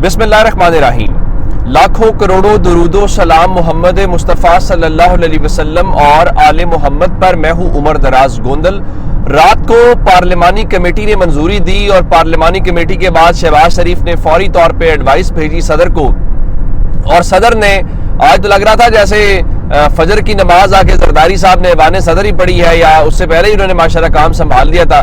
बिस्मिल्लाहिर्रहमानिर्रहीम। लाखों करोड़ों दुरूदो सलाम मोहम्मद मुस्तफ़ा सल्लल्लाहु अलैहि वसल्लम और आले मोहम्मद पर। मैं हूँ उमर दराज गोंदल। रात को पार्लिमानी कमेटी ने मंजूरी दी और पार्लिमानी कमेटी के बाद शहबाज शरीफ ने फौरी तौर पे एडवाइस भेजी सदर को, और सदर ने, आज तो लग रहा था जैसे फजर की नमाज आके जरदारी साहब ने ऐवान सदर ही पढ़ी है या उससे पहले ही उन्होंने माशाल्लाह काम संभाल लिया था,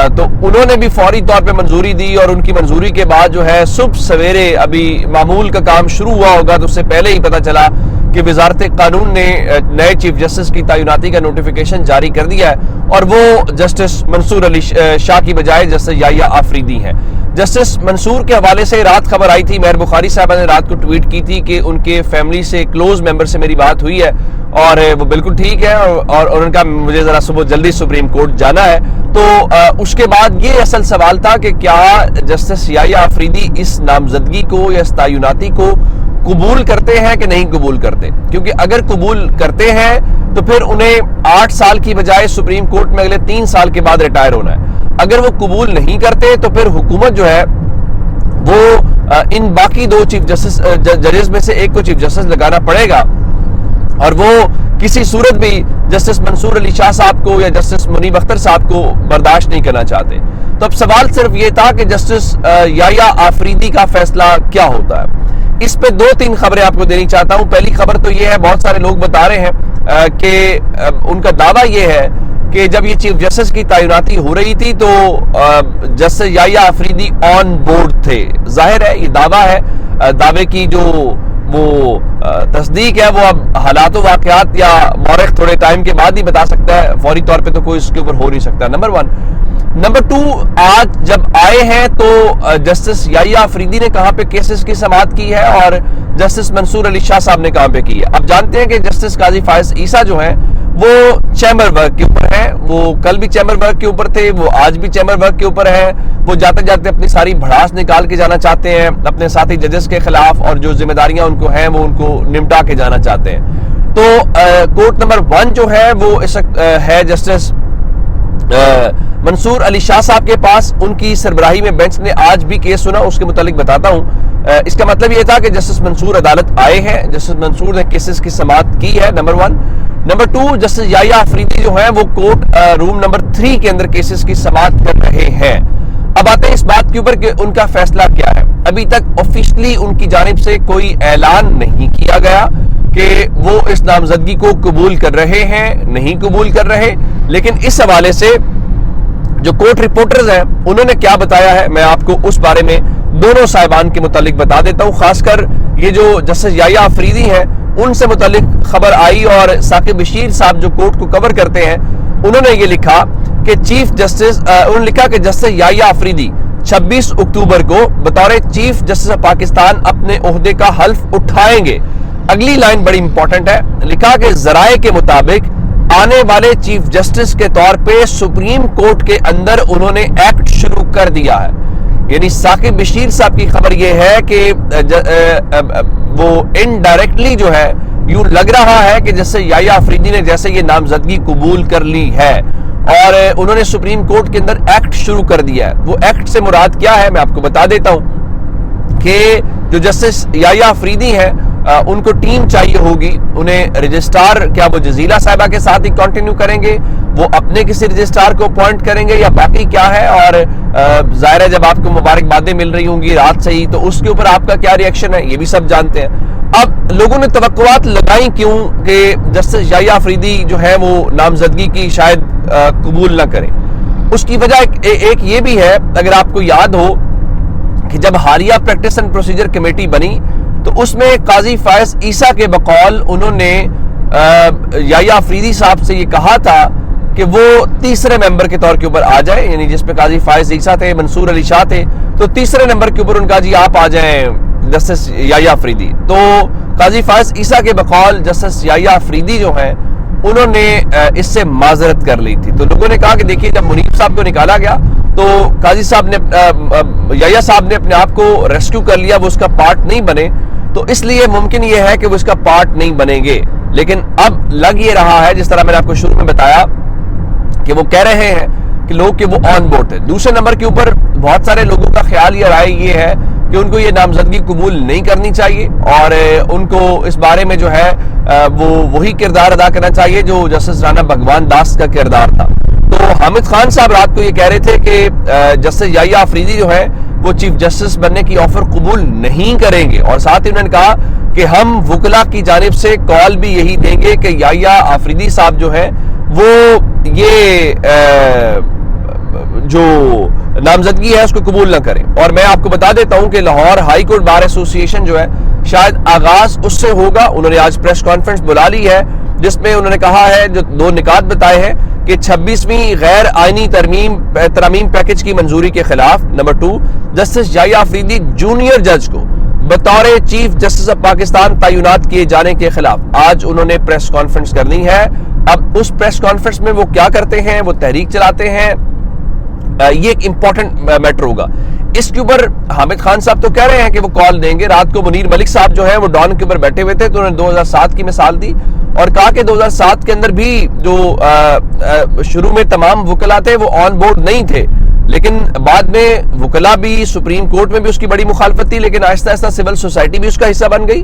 तो उन्होंने भी फौरी तौर पे मंजूरी दी। और उनकी मंजूरी के बाद जो है सुबह सवेरे अभी मामूल का काम शुरू हुआ होगा, तो उससे पहले ही पता चला कि वजारत कानून ने नए चीफ जस्टिस की तैनाती का नोटिफिकेशन जारी कर दिया है और वो जस्टिस मंसूर अली शाह की बजाय जस्टिस याहिया आफरीदी हैं। जस्टिस मंसूर के हवाले से रात खबर आई थी, मेहर बुखारी साहब ने रात को ट्वीट की थी कि उनके फैमिली से क्लोज मेंबर से मेरी बात हुई है और वो बिल्कुल ठीक है और उनका मुझे जरा सुबह जल्दी सुप्रीम कोर्ट जाना है। तो उसके बाद ये असल सवाल था कि क्या जस्टिस याहिया आफरीदी इस नामजदगी को या इस तैनाती को कबूल करते हैं कि नहीं कबूल करते, क्योंकि अगर कबूल करते हैं तो फिर उन्हें 8 साल की बजाय सुप्रीम कोर्ट में अगले 3 साल के बाद रिटायर होना है। अगर वो कबूल नहीं करते तो फिर हुकूमत जो है वो इन बाकी 2 चीफ जस्टिस जजेस में से एक को चीफ जस्टिस लगाना पड़ेगा, और वो किसी सूरत भी जस्टिस मंसूर अली शाह साहब को या जस्टिस मुनीब अख्तर साहब को बर्दाश्त नहीं करना चाहते। तो अब सवाल सिर्फ ये था कि जस्टिस याहिया आफरीदी का फैसला क्या होता है। इस पे 2-3 खबरें आपको देनी चाहता हूं। पहली खबर तो ये है, बहुत सारे लोग बता रहे हैं कि उनका दावा ये है कि जब ये चीफ जस्टिस की तैनाती हो रही थी तो justice Yahya Afridi on board थे। जाहिर है ये दावा है, दावे की जो वो तस्दीक है वो अब हालात व वाक़यात या मौरख थोड़े टाइम के बाद ही बता सकता है, फौरी तौर पे तो कोई इसके ऊपर हो नहीं सकता। नंबर 1। नंबर 2, आज जब आए हैं तो जस्टिस याहिया आफरीदी ने कहां पे केसेस की समाअत की है और जस्टिस मंसूर अली शाह साहब ने कहां पे की है। अब जानते हैं कि जस्टिस काजी फायज ईसा जो है वो चैम्बर वर्क के ऊपर है, वो कल भी चैम्बर वर्क के ऊपर थे, वो आज भी चैम्बर वर्क के ऊपर है। वो जाते जाते अपनी सारी भड़ास निकाल के जाना चाहते हैं अपने साथी जजेस के खिलाफ, और जो जिम्मेदारियां उनको हैं वो उनको निपटा के जाना चाहते हैं। तो कोर्ट नंबर 1 जो है वो इस वक्त है जस्टिस मंसूर अली शाह साहब के पास। उनकी सरबराही में बेंच ने आज भी केस सुना, उसके मुतालिक बताता हूं। इसका मतलब यह था कि जस्टिस मंसूर अदालत आए हैं, जस्टिस मंसूर ने केसेस की समाअत की है, number 1। Number 2, justice Yahya Afridi जो है वो कोर्ट रूम नंबर 3 के अंदर केसेस की समाअत कर रहे हैं। अब आते हैं इस बात के ऊपर कि उनका फैसला क्या है। अभी तक ऑफिशियली उनकी जानिब से कोई ऐलान नहीं किया गया कि वो इस नामजदगी को कबूल कर रहे हैं, नहीं कबूल कर रहे, लेकिन इस हवाले से जो कोर्ट रिपोर्टर्स हैं उन्होंने क्या बताया है मैं आपको उस बारे में दोनों साहिबान के मुतालिक बता देता हूं। खासकर ये जो जस्टिस याहिया आफरीदी हैं उनसे मुतालिक खबर आई, और साकिब बशीर साहब जो कोर्ट को कवर करते हैं उन्होंने ये लिखा कि चीफ जस्टिस उन्होंने लिखा कि जस्टिस याहिया आफरीदी 26 अक्टूबर को बतौर चीफ जस्टिस ऑफ पाकिस्तान अपने ओहदे का हल्फ उठाएंगे। अगली लाइन बड़ी इंपॉर्टेंट है, लिखा कि जराए के मुताबिक आने वाले चीफ जस्टिस के तौर पे सुप्रीम कोर्ट के अंदर उन्होंने एक्ट शुरू कर दिया है। यानी साकिब बशीर साहब की खबर यह है कि वो इनडायरेक्टली जो है यूं लग रहा है कि जैसे याहिया आफरीदी ने जैसे ये नामजदगी कबूल कर ली है और उन्होंने सुप्रीम कोर्ट के अंदर एक्ट शुरू कर दिया है। वो एक्ट से मुराद क्या है मैं आपको बता देता हूं कि जो जस्टिस याहिया आफरीदी हैं उनको टीम चाहिए होगी। उन्हें रजिस्ट्रार, क्या वो जजीला साहिबा के साथ ही कंटिन्यू करेंगे, वो अपने किसी रजिस्ट्रार को अपॉइंट करेंगे या बाकी क्या है। और जाहिर है जब आपको मुबारकबादें मिल रही होंगी रात से ही तो उसके ऊपर आपका क्या रिएक्शन है ये भी सब जानते हैं। अब लोगों ने तवक्कुआत लगाई क्यों कि जस्टिस याहिया आफरीदी जो है वो नामजदगी की शायद कबूल ना करें। उसकी वजह एक ये भी है, अगर आपको याद हो कि जब हालिया प्रैक्टिस एंड प्रोसीजर कमेटी बनी तो उसमें काजी फायज ईसा के बकौल उन्होंने याहिया आफरीदी साहब से ये कहा था कि वो तीसरे मेंबर के तौर के ऊपर आ जाए, यानी जिसपे काजी फायज ईसा थे, मंसूर अली शाह थे, तो तीसरे नंबर के ऊपर उनका जी आप आ जाएं जस्टिस याहिया आफरीदी। तो काजी फायज ईसा के बकौल जस्टिस याहिया आफरीदी जो है उन्होंने इससे माजरत कर ली थी। तो लोगों ने कहा कि देखिए जब मुनीब साहब को निकाला गया तो काजी साहब ने याहिया साहब ने अपने आप को रेस्क्यू कर लिया, वो उसका पार्ट नहीं बने, तो इसलिए मुमकिन ये है कि वो इसका पार्ट नहीं बनेंगे। लेकिन अब लग ये रहा है, जिस तरह मैंने आपको शुरू में बताया, कि वो कह रहे हैं कि लोग कि वो ऑन बोर्ड थे। दूसरे नंबर के ऊपर बहुत सारे लोगों का ख्याल या राय ये है کہ ان کو یہ نامزدگی قبول نہیں کرنی چاہیے اور ان کو اس بارے میں جو ہے وہ وہی کردار ادا کرنا چاہیے جو جسٹس رانا بھگوان داس کا کردار تھا۔ تو حامد خان صاحب رات کو یہ کہہ رہے تھے کہ جسٹس یحییٰ آفریدی جو ہے وہ چیف جسٹس بننے کی آفر قبول نہیں کریں گے، اور ساتھ ہی انہوں نے کہا کہ ہم وکلاء کی جانب سے کال بھی یہی دیں گے کہ یحییٰ آفریدی صاحب جو ہے وہ یہ جو نامزدگی ہے اس کو قبول نہ کریں۔ اور میں آپ کو بتا دیتا ہوں کہ لاہور ہائی کورٹ بار ایسوسی ایشن جو ہے شاید آغاز اس سے ہوگا۔ انہوں نے آج پریس کانفرنس بلا لی ہے جس میں انہوں نے کہا ہے، جو 2 نکات بتائے ہیں کہ 26ویں غیر آئینی ترمیم پیکج کی منظوری کے خلاف، نمبر 2 جسٹس یحییٰ آفریدی جونیئر جج کو بطور چیف جسٹس آف پاکستان تعینات کیے جانے کے خلاف آج انہوں نے پریس کانفرنس کرنی ہے۔ اب اس پریس کانفرنس میں وہ کیا کرتے ہیں، وہ تحریک چلاتے ہیں، یہ ایک امپورٹنٹ میٹر ہوگا۔ اس کے اوپر حامد خان صاحب تو کہہ رہے ہیں کہ وہ کال دیں گے۔ رات کو منیر ملک صاحب جو ہے وہ ڈان کے اوپر بیٹھے ہوئے تھے تو انہوں نے 2007 کی مثال دی اور کہا کہ 2007 کے اندر بھی جو شروع میں تمام وکلاء تھے وہ آن بورڈ نہیں تھے، لیکن بعد میں وکلاء بھی، سپریم کورٹ میں بھی اس کی بڑی مخالفت تھی، لیکن آہستہ آہستہ سول سوسائٹی بھی اس کا حصہ بن گئی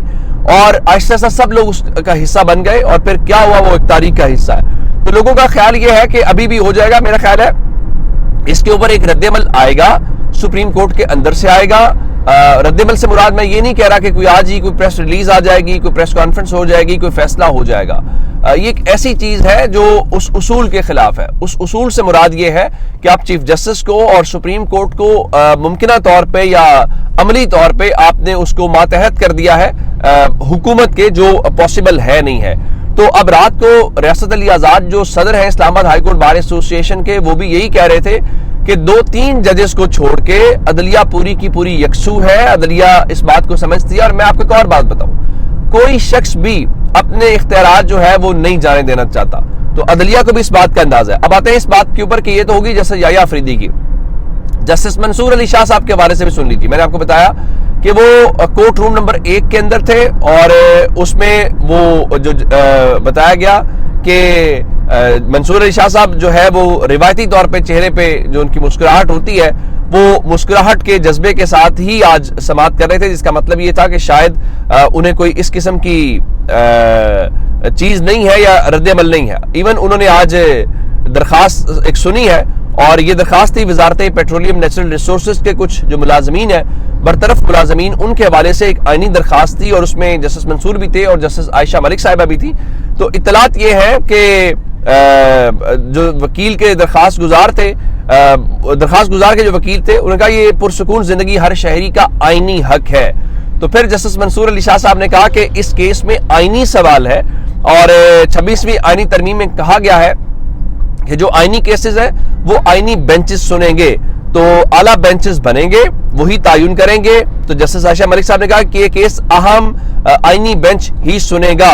اور آہستہ آہستہ سب لوگ اس کا حصہ بن گئے اور پھر کیا ہوا، وہ ایک تاریخ کا حصہ ہے۔ تو لوگوں کا خیال یہ ہے کہ ابھی بھی ہو جائے گا۔ میرا خیال ہے اس کے اوپر ایک رد عمل آئے گا، سپریم کورٹ کے اندر سے آئے گا۔ رد عمل سے مراد میں یہ نہیں کہہ رہا کہ کوئی آج ہی کوئی پریس ریلیز آ جائے گی، کوئی پریس کانفرنس ہو جائے گی، کوئی فیصلہ ہو جائے گا۔ یہ ایک ایسی چیز ہے جو اس اصول کے خلاف ہے۔ اس اصول سے مراد یہ ہے کہ آپ چیف جسٹس کو اور سپریم کورٹ کو ممکنہ طور پہ یا عملی طور پہ آپ نے اس کو ماتحت کر دیا ہے حکومت کے، جو پاسبل ہے نہیں ہے۔ تو اب رات کو ریاست علی آزاد جو صدر ہیں اسلام آباد ہائی کورٹ بار ایسوسی ایشن کے، وہ بھی یہی کہہ رہے تھے کہ 2-3 ججز کو چھوڑ کے عدلیہ پوری کی پوری یکسو ہے، عدلیہ اس بات کو سمجھتی ہے۔ اور میں آپ کو ایک اور بات بتاؤں، کوئی شخص بھی اپنے اختیارات جو ہے وہ نہیں جانے دینا چاہتا، تو عدلیہ کو بھی اس بات کا اندازہ ہے۔ اب آتے ہیں اس بات کے اوپر کہ یہ تو ہوگی جسٹس یحییٰ آفریدی کی، جسٹس منصور علی شاہ صاحب کے حوالے سے بھی سن لی تھی۔ میں نے آپ کو بتایا کہ وہ کورٹ روم نمبر 1 کے اندر تھے اور اس میں وہ جو بتایا گیا کہ منصور علی شاہ صاحب جو ہے وہ روایتی طور پہ چہرے پہ جو ان کی مسکراہٹ ہوتی ہے وہ مسکراہٹ کے جذبے کے ساتھ ہی آج سماعت کر رہے تھے، جس کا مطلب یہ تھا کہ شاید انہیں کوئی اس قسم کی چیز نہیں ہے یا رد عمل نہیں ہے۔ ایون انہوں نے آج درخواست ایک سنی ہے اور یہ درخواست تھی وزارت پیٹرولیم نیچرل ریسورسز کے کچھ جو ملازمین ہیں، برطرف ملازمین، ان کے حوالے سے ایک آئینی درخواست تھی اور اس میں جسٹس منصور بھی تھے اور جسٹس عائشہ ملک صاحبہ بھی تھی۔ تو اطلاعات یہ ہے کہ جو وکیل کے درخواست گزار کے جو وکیل تھے انہوں نے کہا یہ پرسکون زندگی ہر شہری کا آئینی حق ہے۔ تو پھر جسٹس منصور علی شاہ صاحب نے کہا کہ اس کیس میں آئینی سوال ہے اور 26ویں آئینی ترمیم میں کہا گیا ہے کہ جو آئینی کیسز ہیں وہ آئینی بینچز سنیں گے، تو اعلیٰ بینچز بنیں گے، وہی تعین کریں گے۔ تو جسٹس عائشہ ملک صاحب نے کہا کہ یہ کیس اہم آئینی بینچ ہی سنے گا،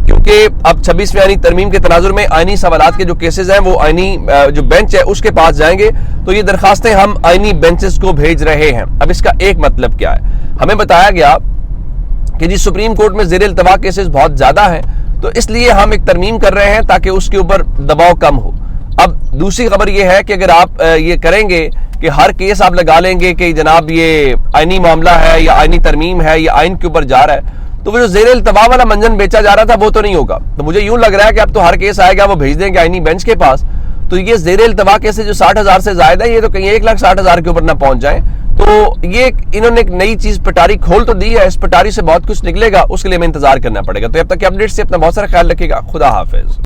کیونکہ اب 26ویں آئینی ترمیم کے تناظر میں آئینی سوالات کے جو کیسز ہیں وہ آئینی جو بینچ ہے اس کے پاس جائیں گے، تو یہ درخواستیں ہم آئینی بینچز کو بھیج رہے ہیں۔ اب اس کا ایک مطلب کیا ہے، ہمیں بتایا گیا کہ جی سپریم کورٹ میں زیر التوا کیسز بہت زیادہ ہیں، تو اس لیے ہم ایک ترمیم کر رہے ہیں تاکہ اس کے اوپر دباؤ کم ہو۔ اب دوسری خبر یہ ہے کہ اگر آپ یہ کریں گے کہ ہر کیس آپ لگا لیں گے کہ جناب یہ آئینی معاملہ ہے یا آئینی ترمیم ہے یا آئین کے اوپر جا رہا ہے، تو وہ جو زیر التوا والا منجن بیچا جا رہا تھا وہ تو نہیں ہوگا۔ تو مجھے یوں لگ رہا ہے کہ اب تو ہر کیس آئے گا وہ بھیج دیں گے آئینی بینچ کے پاس، تو یہ زیر التوا کیسز جو 60,000 سے زائد ہے یہ تو کہیں 1,60,000 کے اوپر نہ پہنچ جائیں۔ تو یہ انہوں نے ایک نئی چیز پٹاری کھول تو دی ہے، اس پٹاری سے بہت کچھ نکلے گا، اس کے لیے ہمیں انتظار کرنا پڑے گا۔ تو اب تک کے اپڈیٹ سے اپنا بہت سارا خیال رکھیے گا۔ خدا حافظ۔